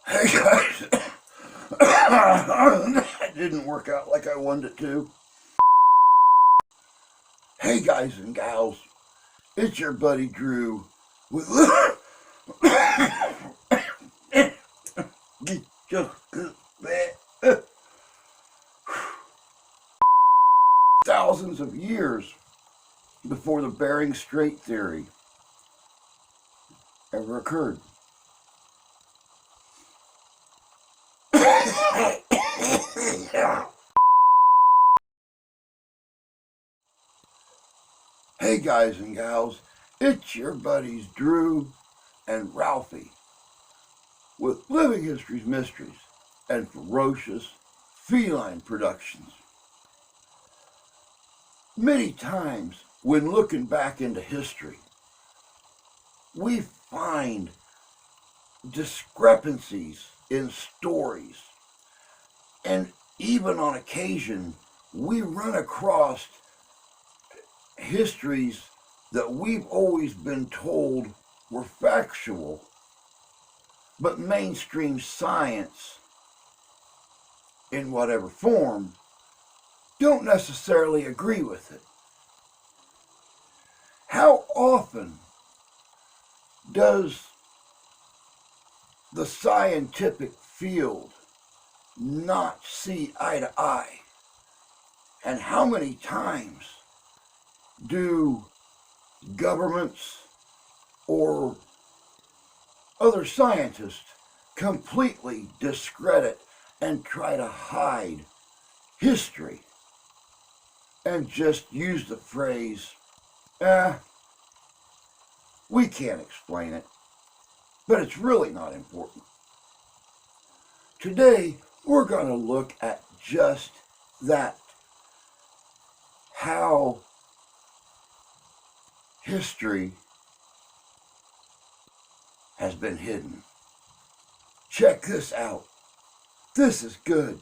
Hey guys, that didn't work out like I wanted it to. Hey guys and gals, it's your buddy Drew with thousands of years before the Bering Strait theory ever occurred. Hey guys and gals, it's your buddies Drew and Ralphie with Living History's Mysteries and Ferocious Feline Productions. Many times when looking back into history, we find discrepancies in stories, and even on occasion we run across histories that we've always been told were factual, but mainstream science, in whatever form, don't necessarily agree with it. How often does the scientific field not see eye to eye? And how many times do governments or other scientists completely discredit and try to hide history and just use the phrase, we can't explain it, but it's really not important. Today, we're going to look at just that, how history has been hidden. Check this out. This is good.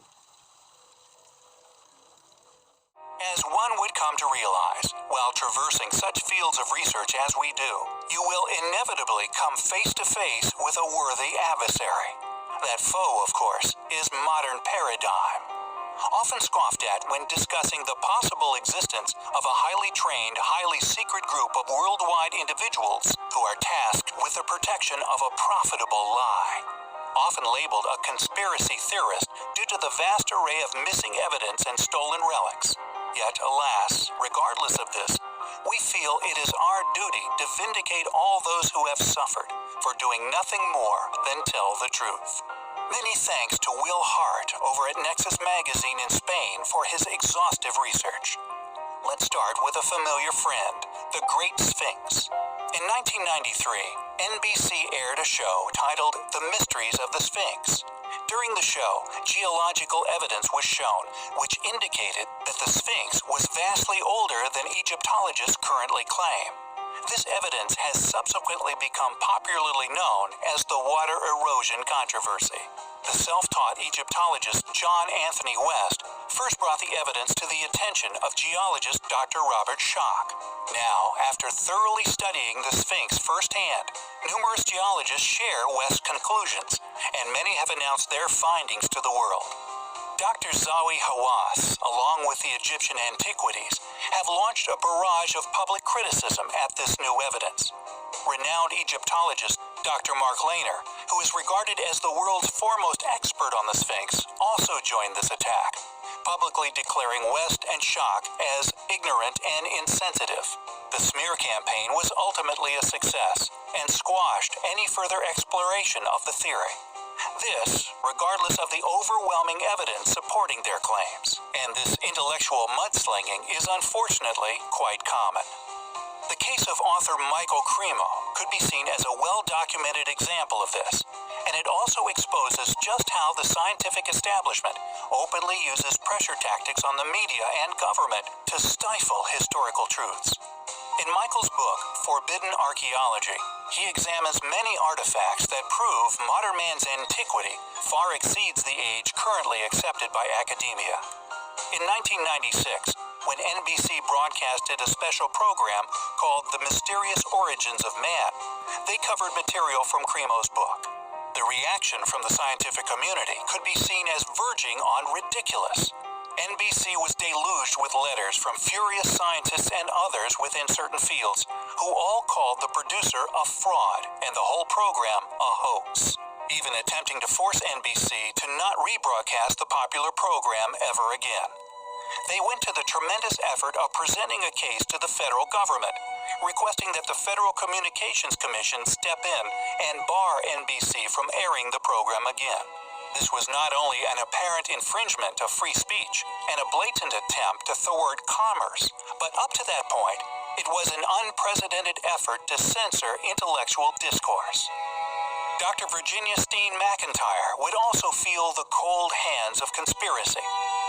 As one would come to realize, while traversing such fields of research as we do, you will inevitably come face to face with a worthy adversary. That foe, of course, is modern paradigm. Often scoffed at when discussing the possible existence of a highly trained, highly secret group of worldwide individuals who are tasked with the protection of a profitable lie. Often labeled a conspiracy theorist due to the vast array of missing evidence and stolen relics. Yet, alas, regardless of this, we feel it is our duty to vindicate all those who have suffered for doing nothing more than tell the truth. Many thanks to Will Hart over at Nexus Magazine in Spain for his exhaustive research. Let's start with a familiar friend, the Great Sphinx. In 1993, NBC aired a show titled The Mysteries of the Sphinx. During the show, geological evidence was shown, which indicated that the Sphinx was vastly older than Egyptologists currently claim. This evidence has subsequently become popularly known as the water erosion controversy. The self-taught Egyptologist John Anthony West first brought the evidence to the attention of geologist Dr. Robert Schoch. Now, after thoroughly studying the Sphinx firsthand, numerous geologists share West's conclusions, and many have announced their findings to the world. Dr. Zahi Hawass, along with the Egyptian Antiquities, have launched a barrage of public criticism at this new evidence. Renowned Egyptologist Dr. Mark Lehner, who is regarded as the world's foremost expert on the Sphinx, also joined this attack, publicly declaring West and Schoch as ignorant and insensitive. The smear campaign was ultimately a success and squashed any further exploration of the theory. This, regardless of the overwhelming evidence supporting their claims, and this intellectual mudslinging is unfortunately quite common. The case of author Michael Cremo could be seen as a well-documented example of this, and it also exposes just how the scientific establishment openly uses pressure tactics on the media and government to stifle historical truths. In Michael's book, Forbidden Archaeology, he examines many artifacts that prove modern man's antiquity far exceeds the age currently accepted by academia. In 1996, when NBC broadcasted a special program called The Mysterious Origins of Man, they covered material from Cremo's book. The reaction from the scientific community could be seen as verging on ridiculous. NBC was deluged with letters from furious scientists and others within certain fields, who all called the producer a fraud and the whole program a hoax, even attempting to force NBC to not rebroadcast the popular program ever again. They went to the tremendous effort of presenting a case to the federal government, requesting that the Federal Communications Commission step in and bar NBC from airing the program again. This was not only an apparent infringement of free speech and a blatant attempt to thwart commerce, but up to that point, it was an unprecedented effort to censor intellectual discourse. Dr. Virginia Steen McIntyre would also feel the cold hands of conspiracy.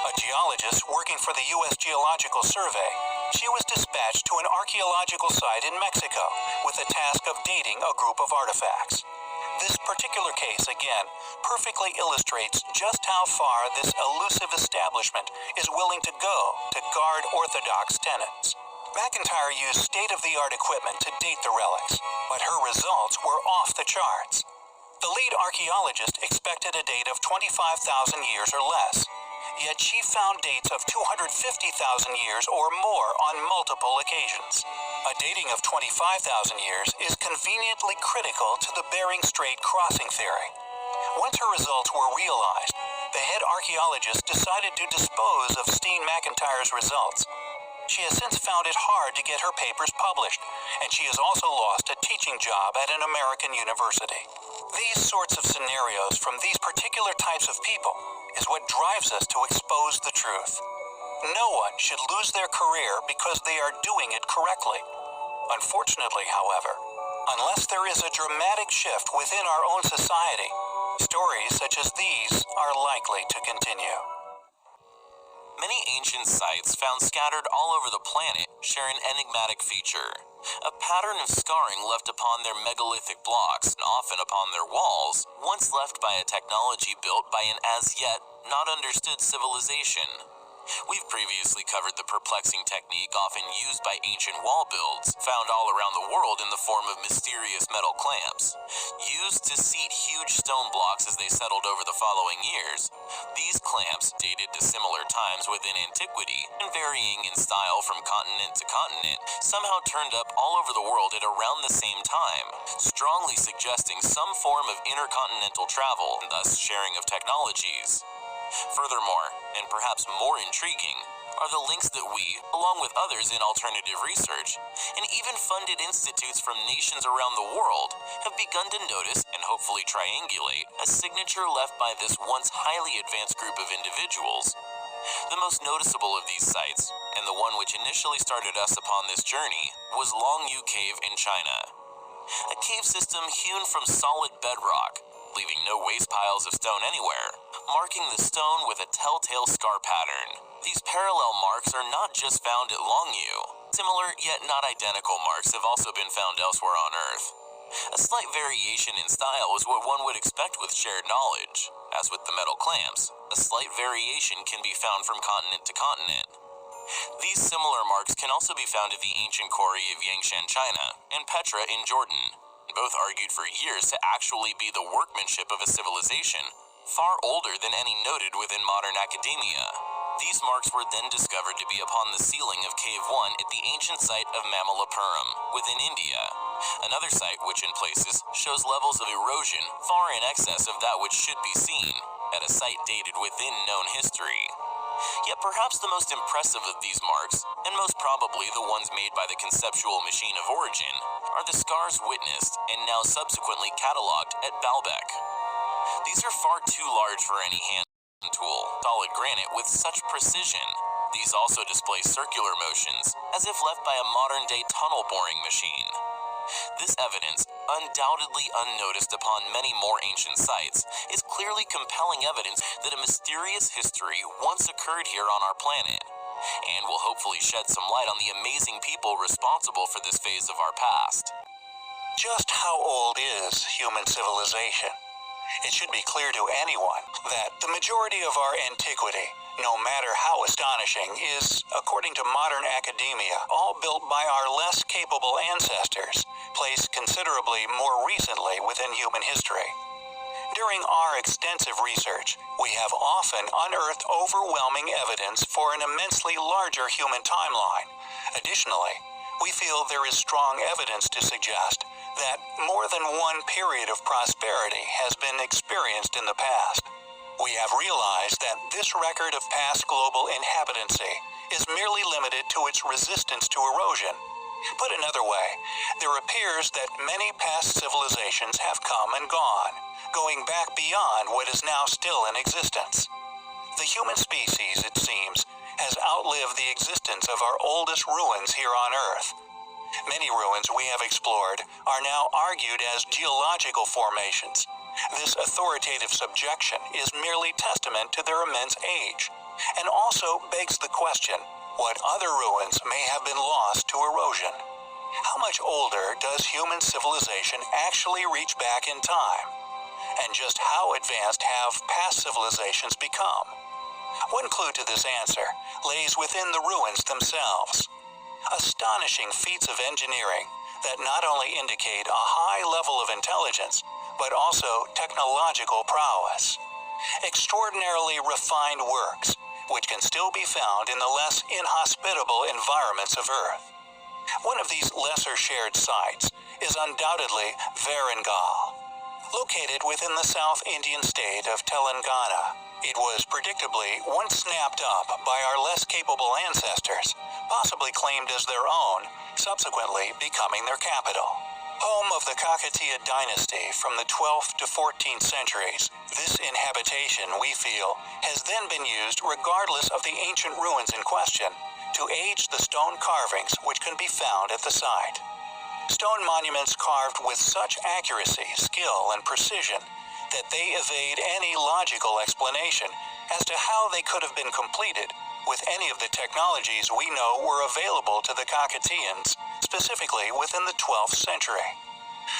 A geologist working for the U.S. Geological Survey, she was dispatched to an archaeological site in Mexico with the task of dating a group of artifacts. This particular case, again, perfectly illustrates just how far this elusive establishment is willing to go to guard orthodox tenets. McIntyre used state-of-the-art equipment to date the relics, but her results were off the charts. The lead archaeologist expected a date of 25,000 years or less, yet she found dates of 250,000 years or more on multiple occasions. A dating of 25,000 years is conveniently critical to the Bering Strait crossing theory. Once her results were realized, the head archaeologist decided to dispose of Steen McIntyre's results. She has since found it hard to get her papers published, and she has also lost a teaching job at an American university. These sorts of scenarios from these particular types of people is what drives us to expose the truth. No one should lose their career because they are doing it correctly. Unfortunately, however, unless there is a dramatic shift within our own society, stories such as these are likely to continue. Many ancient sites found scattered all over the planet share an enigmatic feature. A pattern of scarring left upon their megalithic blocks and often upon their walls, once left by a technology built by an as yet not understood civilization. We've previously covered the perplexing technique often used by ancient wall builds, found all around the world in the form of mysterious metal clamps. Used to seat huge stone blocks as they settled over the following years, these clamps, dated to similar times within antiquity and varying in style from continent to continent, somehow turned up all over the world at around the same time, strongly suggesting some form of intercontinental travel and thus sharing of technologies. Furthermore, and perhaps more intriguing, are the links that we, along with others in alternative research, and even funded institutes from nations around the world, have begun to notice and hopefully triangulate a signature left by this once highly advanced group of individuals. The most noticeable of these sites, and the one which initially started us upon this journey, was Longyu Cave in China. A cave system hewn from solid bedrock, leaving no waste piles of stone anywhere, marking the stone with a telltale scar pattern. These parallel marks are not just found at Longyu. Similar yet not identical marks have also been found elsewhere on Earth. A slight variation in style is what one would expect with shared knowledge. As with the metal clamps, a slight variation can be found from continent to continent. These similar marks can also be found at the ancient quarry of Yangshan, China, and Petra in Jordan. Both argued for years to actually be the workmanship of a civilization far older than any noted within modern academia. These marks were then discovered to be upon the ceiling of Cave 1 at the ancient site of Mamallapuram within India, another site which in places shows levels of erosion far in excess of that which should be seen at a site dated within known history. Yet perhaps the most impressive of these marks, and most probably the ones made by the conceptual machine of origin, are the scars witnessed and now subsequently cataloged at Baalbek. These are far too large for any hand tool, solid granite with such precision. These also display circular motions, as if left by a modern-day tunnel boring machine. This evidence, undoubtedly unnoticed upon many more ancient sites, is clearly compelling evidence that a mysterious history once occurred here on our planet, and will hopefully shed some light on the amazing people responsible for this phase of our past. Just how old is human civilization? It should be clear to anyone that the majority of our antiquity, no matter how astonishing, is, according to modern academia, all built by our less capable ancestors, placed considerably more recently within human history. During our extensive research, we have often unearthed overwhelming evidence for an immensely larger human timeline. Additionally, we feel there is strong evidence to suggest that more than one period of prosperity has been experienced in the past. We have realized that this record of past global inhabitancy is merely limited to its resistance to erosion. Put another way, there appears that many past civilizations have come and gone, going back beyond what is now still in existence. The human species, it seems, has outlived the existence of our oldest ruins here on Earth. Many ruins we have explored are now argued as geological formations. This authoritative subjection is merely testament to their immense age, and also begs the question, what other ruins may have been lost to erosion? How much older does human civilization actually reach back in time? And just how advanced have past civilizations become? One clue to this answer lays within the ruins themselves. Astonishing feats of engineering that not only indicate a high level of intelligence, but also technological prowess. Extraordinarily refined works, which can still be found in the less inhospitable environments of Earth. One of these lesser shared sites is undoubtedly Varangal. Located within the South Indian state of Telangana, it was predictably once snapped up by our less capable ancestors, possibly claimed as their own, subsequently becoming their capital. Home of the Kakatiya dynasty from the 12th to 14th centuries, this inhabitation, we feel, has then been used regardless of the ancient ruins in question to age the stone carvings which can be found at the site. Stone monuments carved with such accuracy, skill, and precision that they evade any logical explanation as to how they could have been completed with any of the technologies we know were available to the Kakatiyans, specifically within the 12th century.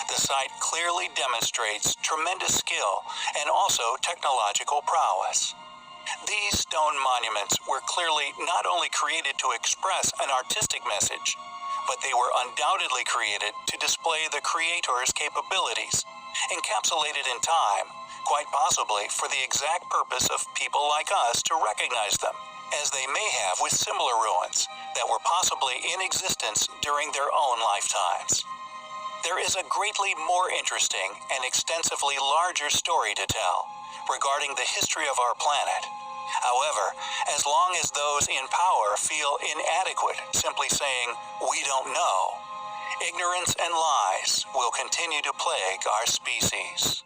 The site clearly demonstrates tremendous skill and also technological prowess. These stone monuments were clearly not only created to express an artistic message, but they were undoubtedly created to display the creator's capabilities, encapsulated in time, quite possibly for the exact purpose of people like us to recognize them, as they may have with similar ruins that were possibly in existence during their own lifetimes. There is a greatly more interesting and extensively larger story to tell regarding the history of our planet. However, as long as those in power feel inadequate simply saying, "We don't know," ignorance and lies will continue to plague our species.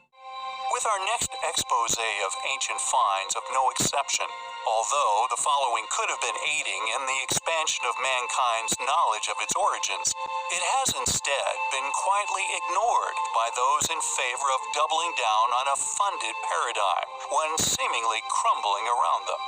With our next expose of ancient finds of no exception, although the following could have been aiding in the expansion of mankind's knowledge of its origins, it has instead been quietly ignored by those in favor of doubling down on a funded paradigm when seemingly crumbling around them.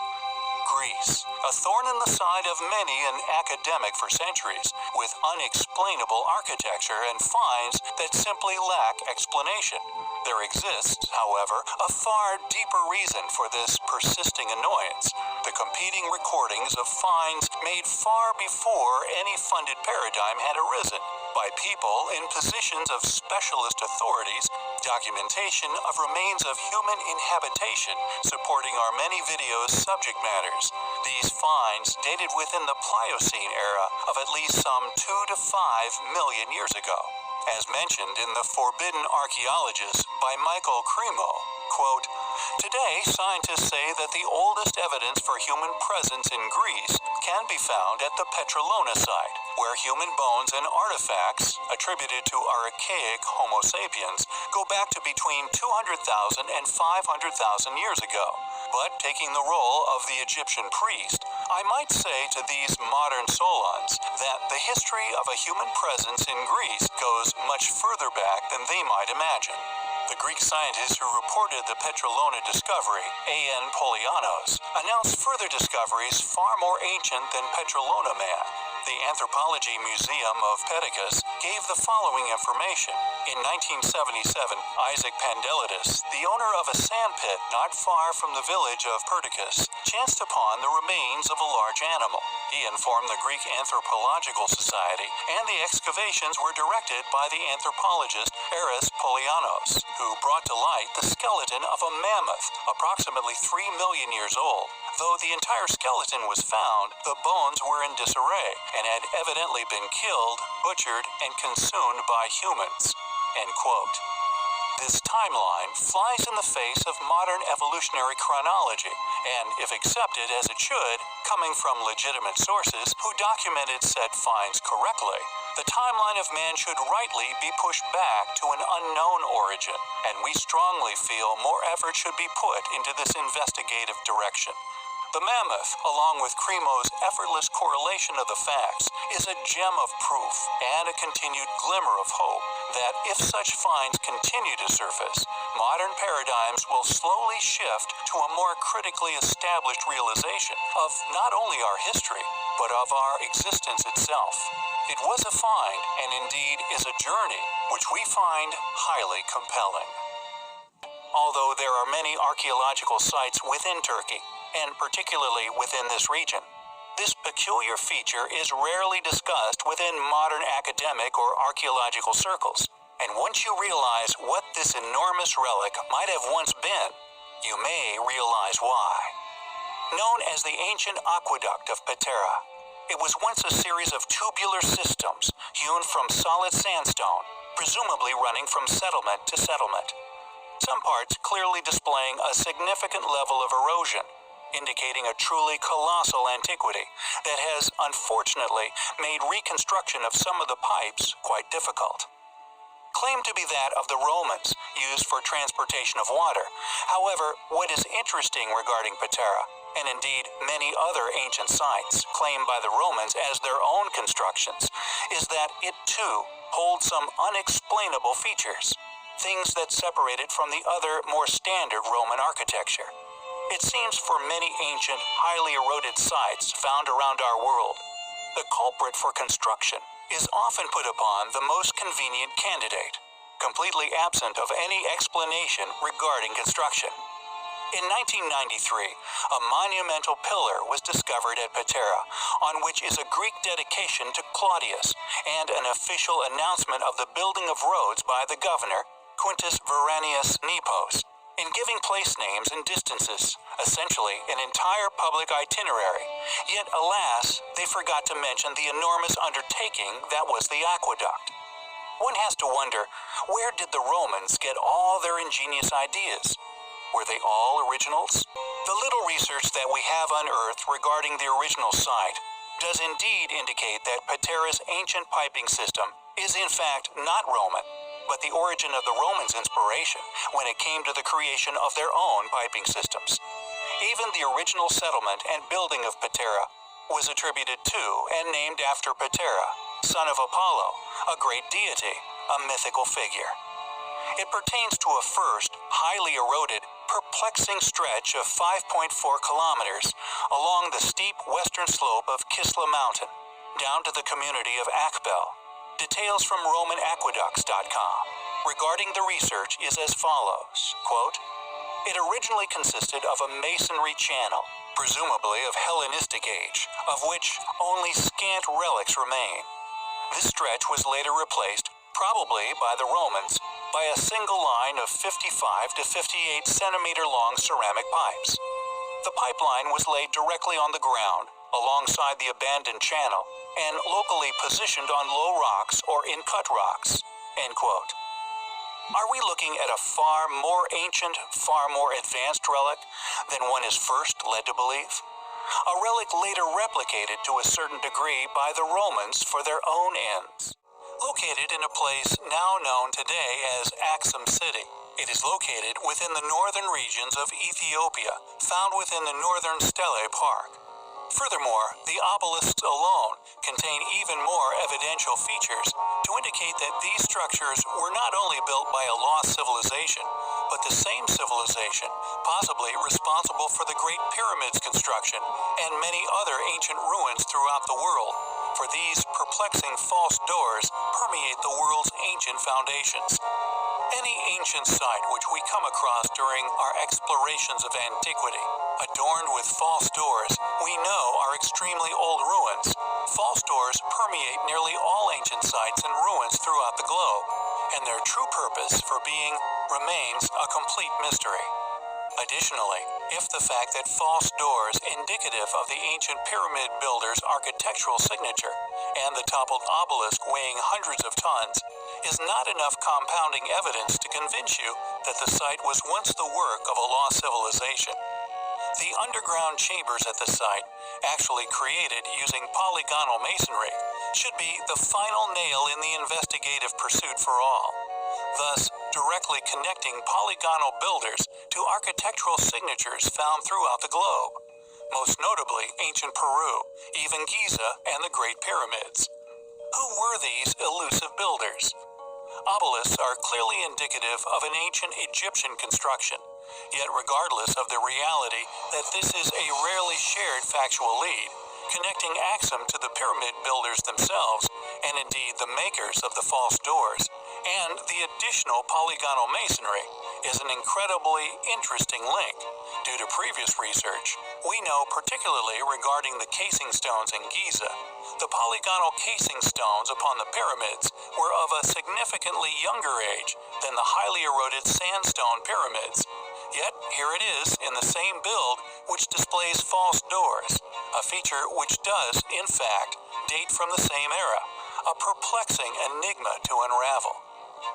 Greece, a thorn in the side of many an academic for centuries, with unexplainable architecture and finds that simply lack explanation. There exists, however, a far deeper reason for this persisting annoyance: the competing recordings of finds made far before any funded paradigm had arisen, by people in positions of specialist authorities, documentation of remains of human inhabitation supporting our many videos' subject matters. These finds dated within the Pliocene era of at least some 2 to 5 million years ago. As mentioned in The Forbidden Archaeologist by Michael Cremo, quote, "Today, scientists say that the oldest evidence for human presence in Greece can be found at the Petrolona site, where human bones and artifacts attributed to archaic Homo sapiens go back to between 200,000 and 500,000 years ago. But taking the role of the Egyptian priest, I might say to these modern Solons that the history of a human presence in Greece goes much further back than they might imagine." The Greek scientist who reported the Petrolona discovery, A.N. Polianos, announced further discoveries far more ancient than Petrolona man. The Anthropology Museum of Perdiccas gave the following information. In 1977, Isaac Pandelides, the owner of a sandpit not far from the village of Perdiccas, chanced upon the remains of a large animal. He informed the Greek Anthropological Society, and the excavations were directed by the anthropologist Eros Polianos, who brought to light the skeleton of a mammoth, approximately 3 million years old. Though the entire skeleton was found, the bones were in disarray and had evidently been killed, butchered, and consumed by humans. End quote. This timeline flies in the face of modern evolutionary chronology, and if accepted as it should, coming from legitimate sources who documented said finds correctly, the timeline of man should rightly be pushed back to an unknown origin, and we strongly feel more effort should be put into this investigative direction. The mammoth, along with Cremo's effortless correlation of the facts, is a gem of proof and a continued glimmer of hope that if such finds continue to surface, modern paradigms will slowly shift to a more critically established realization of not only our history, but of our existence itself. It was a find, and indeed is a journey, which we find highly compelling. Although there are many archaeological sites within Turkey, and particularly within this region, this peculiar feature is rarely discussed within modern academic or archaeological circles. And once you realize what this enormous relic might have once been, you may realize why. Known as the ancient aqueduct of Patara, it was once a series of tubular systems hewn from solid sandstone, presumably running from settlement to settlement. Some parts clearly displaying a significant level of erosion, indicating a truly colossal antiquity that has, unfortunately, made reconstruction of some of the pipes quite difficult. Claimed to be that of the Romans, used for transportation of water. However, what is interesting regarding Patara, and indeed many other ancient sites claimed by the Romans as their own constructions, is that it too holds some unexplainable features, things that separate it from the other, more standard Roman architecture. It seems for many ancient, highly eroded sites found around our world, the culprit for construction is often put upon the most convenient candidate, completely absent of any explanation regarding construction. In 1993, a monumental pillar was discovered at Patara, on which is a Greek dedication to Claudius and an official announcement of the building of roads by the governor, Quintus Veranius Nepos, in giving place names and distances, essentially an entire public itinerary. Yet, alas, they forgot to mention the enormous undertaking that was the aqueduct. One has to wonder, where did the Romans get all their ingenious ideas? Were they all originals? The little research that we have unearthed regarding the original site does indeed indicate that Patara's ancient piping system is in fact not Roman, but the origin of the Romans' inspiration when it came to the creation of their own piping systems. Even the original settlement and building of Patara was attributed to and named after Patara, son of Apollo, a great deity, a mythical figure. It pertains to a first, highly eroded, perplexing stretch of 5.4 kilometers along the steep western slope of Kisla Mountain, down to the community of Akbel. Details from RomanAqueducts.com regarding the research is as follows, quote, "It originally consisted of a masonry channel, presumably of Hellenistic age, of which only scant relics remain. This stretch was later replaced, probably by the Romans, by a single line of 55 to 58 centimeter long ceramic pipes. The pipeline was laid directly on the ground, alongside the abandoned channel, and locally positioned on low rocks or in cut rocks." End quote. Are we looking at a far more ancient, far more advanced relic than one is first led to believe? A relic later replicated to a certain degree by the Romans for their own ends. Located in a place now known today as Axum City, it is located within the northern regions of Ethiopia, found within the northern Stele Park. Furthermore, the obelisks alone contain even more evidential features to indicate that these structures were not only built by a lost civilization, but the same civilization possibly responsible for the Great Pyramids construction and many other ancient ruins throughout the world, for these perplexing false doors permeate the world's ancient foundations. Any ancient site which we come across during our explorations of antiquity, adorned with false doors, we know are extremely old ruins. False doors permeate nearly all ancient sites and ruins throughout the globe, and their true purpose for being remains a complete mystery. Additionally, if the fact that false doors indicative of the ancient pyramid builders' architectural signature and the toppled obelisk weighing hundreds of tons is not enough compounding evidence to convince you that the site was once the work of a lost civilization, the underground chambers at the site, actually created using polygonal masonry, should be the final nail in the investigative pursuit for all, thus directly connecting polygonal builders to architectural signatures found throughout the globe, most notably ancient Peru, even Giza, and the Great Pyramids. Who were these elusive builders? Obelisks are clearly indicative of an ancient Egyptian construction, yet regardless of the reality that this is a rarely shared factual lead, connecting Axum to the pyramid builders themselves, and indeed the makers of the false doors, and the additional polygonal masonry, is an incredibly interesting link. Due to previous research, we know particularly regarding the casing stones in Giza, the polygonal casing stones upon the pyramids were of a significantly younger age than the highly eroded sandstone pyramids. Yet here it is in the same build which displays false doors, a feature which does, in fact, date from the same era, a perplexing enigma to unravel.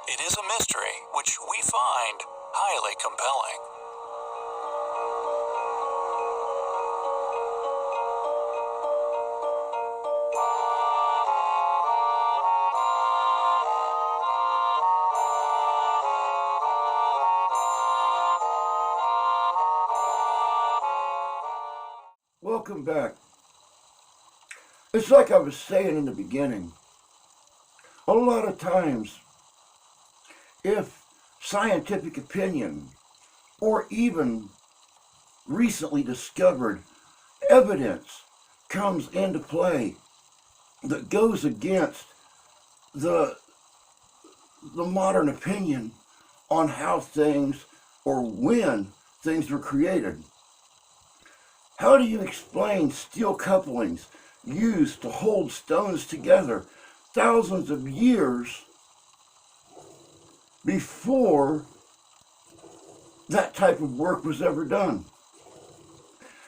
It is a mystery which we find highly compelling. Welcome back. It's like I was saying in the beginning. A lot of times, if scientific opinion or even recently discovered evidence comes into play that goes against the modern opinion on how things or when things were created, how do you explain steel couplings used to hold stones together thousands of years before that type of work was ever done?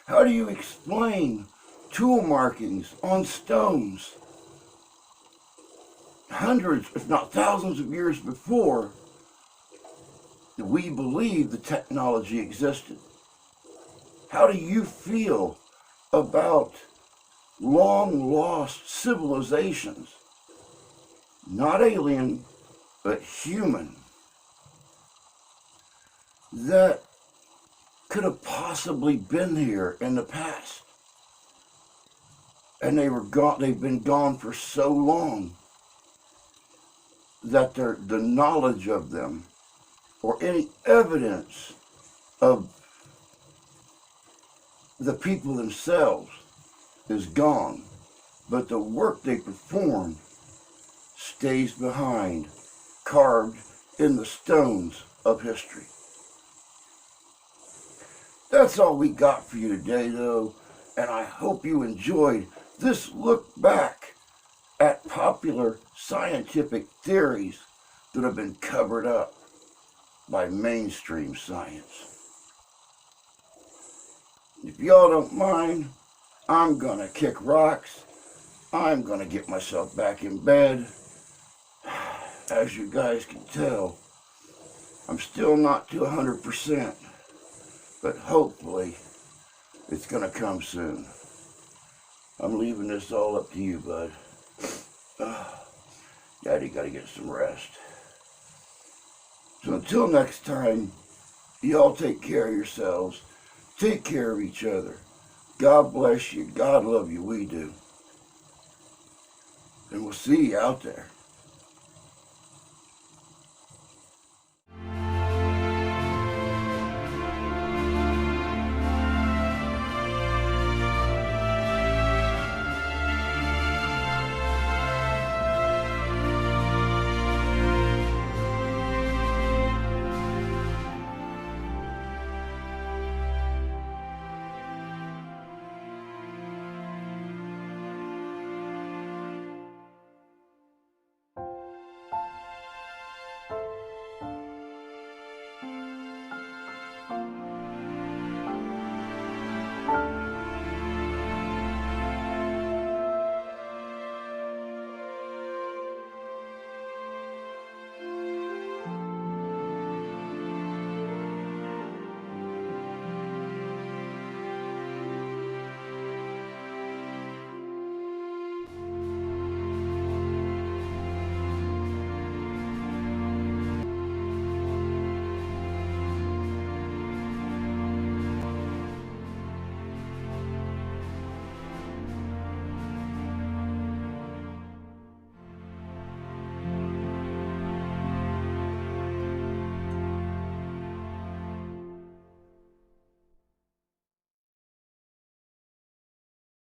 How do you explain tool markings on stones hundreds, if not thousands of years before we believe the technology existed? How do you feel about long lost civilizations, not alien, but human, that could have possibly been here in the past, and they've been gone for so long that the knowledge of them or any evidence of the people themselves is gone, but the work they performed stays behind, carved in the stones of history. That's all we got for you today, though, and I hope you enjoyed this look back at popular scientific theories that have been covered up by mainstream science. If y'all don't mind, I'm gonna kick rocks. I'm gonna get myself back in bed. As you guys can tell, I'm still not to 100%, but hopefully it's gonna come soon. I'm leaving this all up to you, bud. Daddy gotta get some rest. So until next time, y'all take care of yourselves. Take care of each other. God bless you. God love you. We do. And we'll see you out there.